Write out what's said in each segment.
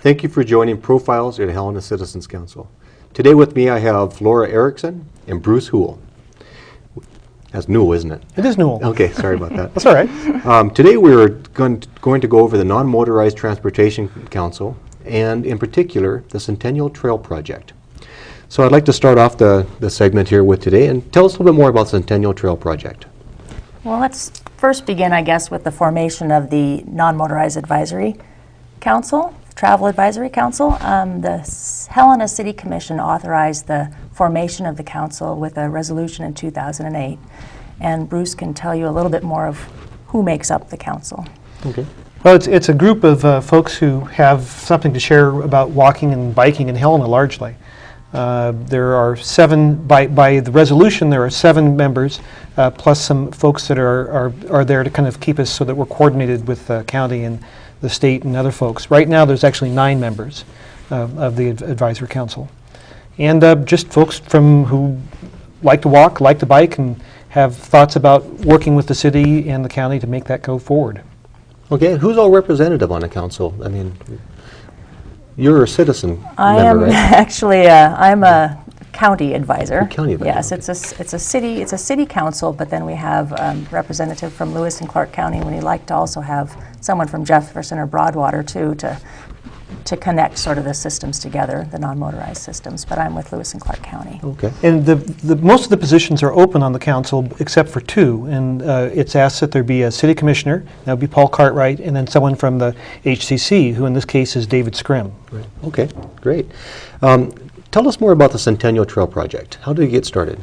Thank you for joining Profiles at Helena Citizens Council. Today with me I have Laura Erickson and Bruce Hoole. That's Newell, isn't it? It is Newell. Okay, sorry about that. That's all right. Today we're going to go over the Non-Motorized Transportation Council and in particular the Centennial Trail project. So I'd like to start off the segment here with today and tell us a little bit more about the Centennial Trail project. Well, let's first begin, I guess, with the formation of the Non-Motorized Advisory Council, Travel Advisory Council. The Helena City Commission authorized the formation of the council with a resolution in 2008. And Bruce can tell you a little bit more of who makes up the council. Okay. Well, it's a group of folks who have something to share about walking and biking in Helena largely. There are seven, by the resolution, there are 7 members, plus some folks that are there to kind of keep us so that we're coordinated with the county and the state and other folks. Right now there's actually 9 members of the advisory council. And just folks who like to walk, like to bike, and have thoughts about working with the city and the county to make that go forward. Okay, who's all representative on the council? I mean, you're a citizen I member, am right? actually I'm a county advisor. A county advisor, Yes, okay. it's a city council, but then we have representative from Lewis and Clark County, and we'd like to also have someone from Jefferson or Broadwater too to connect sort of the systems together, the non-motorized systems. But I'm with Lewis and Clark County. Okay. And most of the positions are open on the council except for 2, and it's asked that there be a city commissioner, that would be Paul Cartwright, and then someone from the HCC, who in this case is David Scrim. Right. Okay, great. Tell us more about the Centennial Trail project. How did it get started?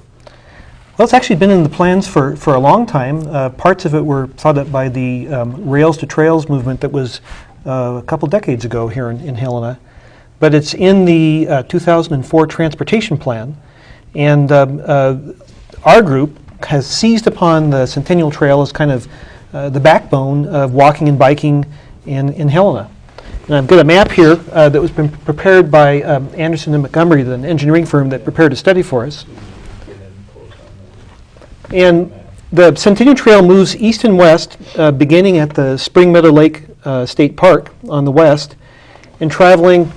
Well, it's actually been in the plans for a long time. Parts of it were thought up by the Rails to Trails movement that was a couple decades ago here in Helena. But it's in the 2004 transportation plan. And our group has seized upon the Centennial Trail as kind of the backbone of walking and biking in Helena. And I've got a map here that was been prepared by Anderson and Montgomery, the engineering firm that prepared a study for us. And the Centennial Trail moves east and west, beginning at the Spring Meadow Lake State Park on the west, and traveling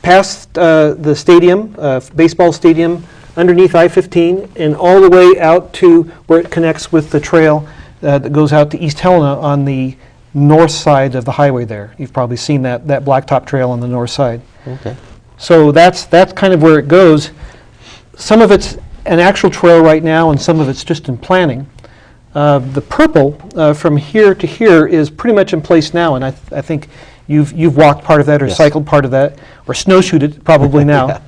past the stadium, baseball stadium, underneath I-15, and all the way out to where it connects with the trail that goes out to East Helena on the north side of the highway there. You've probably seen that blacktop trail on the north side. Okay. So that's kind of where it goes. Some of it's an actual trail right now, and some of it's just in planning. The purple from here to here is pretty much in place now, and I think you've walked part of that or Yes. cycled part of that or snowshoed it probably now.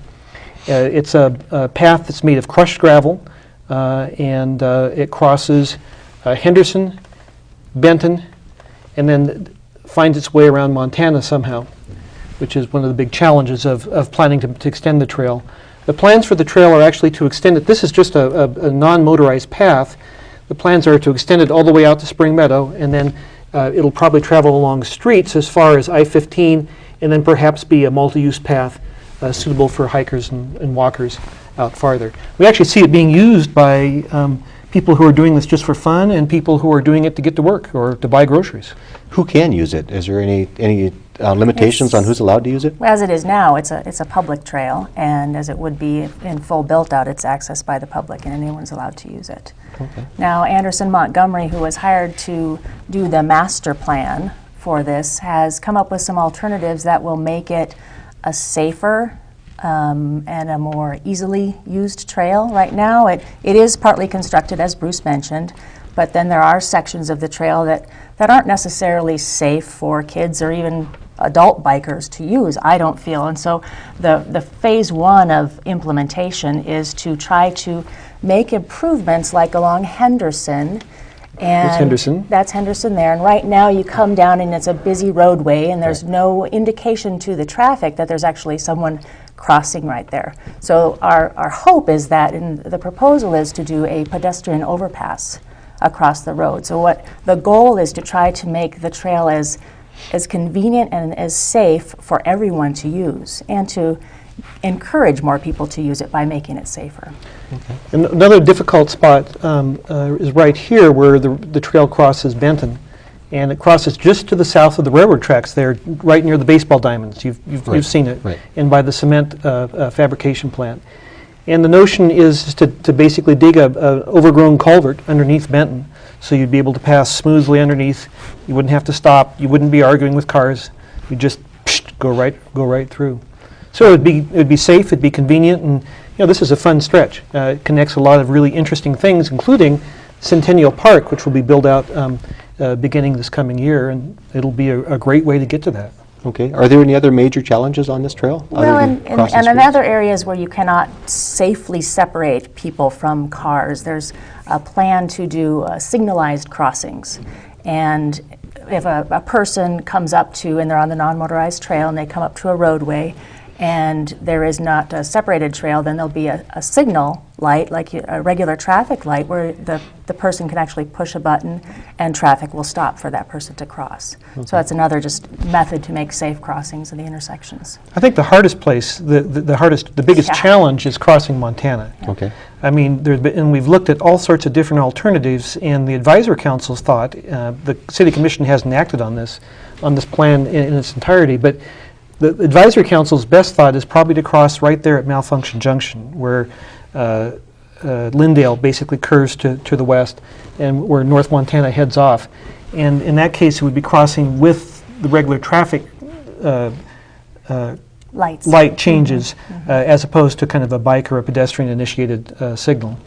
Yeah. It's a path that's made of crushed gravel, and it crosses Henderson, Benton, and then finds its way around Montana somehow, which is one of the big challenges of planning to extend the trail. The plans for the trail are actually to extend it. This is just a non-motorized path. The plans are to extend it all the way out to Spring Meadow, and then it'll probably travel along streets as far as I-15, and then perhaps be a multi-use path suitable for hikers and walkers out farther. We actually see it being used by people who are doing this just for fun and people who are doing it to get to work or to buy groceries. Who can use it? Is there any limitations on who's allowed to use it? As it is now, it's a public trail, and as it would be in full built out, it's accessed by the public, and anyone's allowed to use it. Okay. Now, Anderson Montgomery, who was hired to do the master plan for this, has come up with some alternatives that will make it a safer and a more easily used trail. Right now, it is partly constructed, as Bruce mentioned, but then there are sections of the trail that aren't necessarily safe for kids or even adult bikers to use, I don't feel. And so the phase 1 of implementation is to try to make improvements like along Henderson. And That's Henderson. That's Henderson there. And right now you come down and it's a busy roadway, and there's no indication to the traffic that there's actually someone crossing right there. So our hope is that, and the proposal is to do a pedestrian overpass across the road. So what the goal is to try to make the trail as convenient and as safe for everyone to use, and to encourage more people to use it by making it safer. Okay. And another difficult spot is right here where the trail crosses Benton. And it crosses just to the south of the railroad tracks there, right near the baseball diamonds. You've seen it. Right. And by the cement fabrication plant. And the notion is to basically dig a overgrown culvert underneath Benton, so you'd be able to pass smoothly underneath. You wouldn't have to stop. You wouldn't be arguing with cars. You'd just go right through. So it would be safe. It'd be convenient, and this is a fun stretch. It connects a lot of really interesting things, including Centennial Park, which will be built out beginning this coming year, and it'll be a great way to get to that. Okay. Are there any other major challenges on this trail? Well, and in other areas where you cannot safely separate people from cars, there's a plan to do signalized crossings. And if a person comes up to, and they're on the non-motorized trail, and they come up to a roadway, and there is not a separated trail, then there'll be a signal light, like a regular traffic light, where the person can actually push a button and traffic will stop for that person to cross. Okay. So that's another just method to make safe crossings of the intersections. I think the hardest place, the biggest challenge is crossing Montana. Yeah. Okay. I mean, and we've looked at all sorts of different alternatives, and the advisory council's thought, the city commission hasn't acted on this plan in its entirety, but the advisory council's best thought is probably to cross right there at Malfunction Junction, where Lyndale basically curves to the west, and where North Montana heads off. And in that case, it would be crossing with the regular traffic light changes, as opposed to kind of a bike or a pedestrian-initiated signal.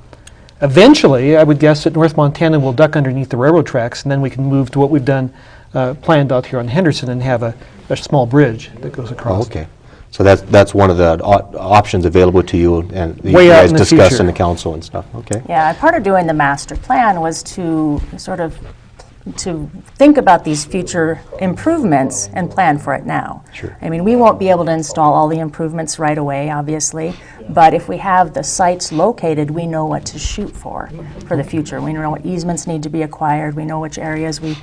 Eventually, I would guess that North Montana will duck underneath the railroad tracks, and then we can move to what we've done planned out here on Henderson and have a small bridge that goes across. Oh, okay. So that's one of the options available to you, and you Way out guys in the discuss future. in the council and stuff. Okay. Yeah, part of doing the master plan was to think about these future improvements and plan for it now. Sure. I mean, we won't be able to install all the improvements right away, obviously, but if we have the sites located, we know what to shoot for the future. We know what easements need to be acquired. We know which areas we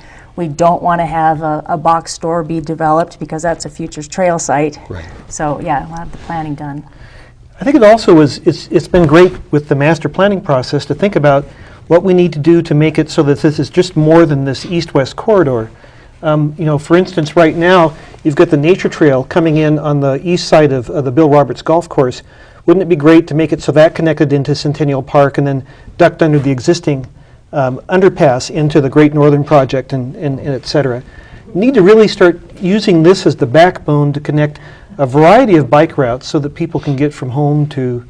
don't want to have a box store be developed, because that's a future trail site. Right. So yeah, we'll have the planning done. I think it also it's been great with the master planning process to think about what we need to do to make it so that this is just more than this east-west corridor. For instance, right now, you've got the nature trail coming in on the east side of the Bill Roberts Golf Course. Wouldn't it be great to make it so that connected into Centennial Park and then ducked under the existing underpass into the Great Northern Project and et cetera? You need to really start using this as the backbone to connect a variety of bike routes so that people can get from home to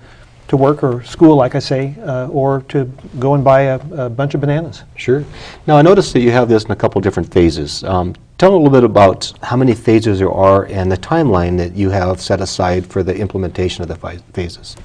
work or school, like I say, or to go and buy a bunch of bananas. Sure. Now, I noticed that you have this in a couple different phases. Tell a little bit about how many phases there are and the timeline that you have set aside for the implementation of the phases.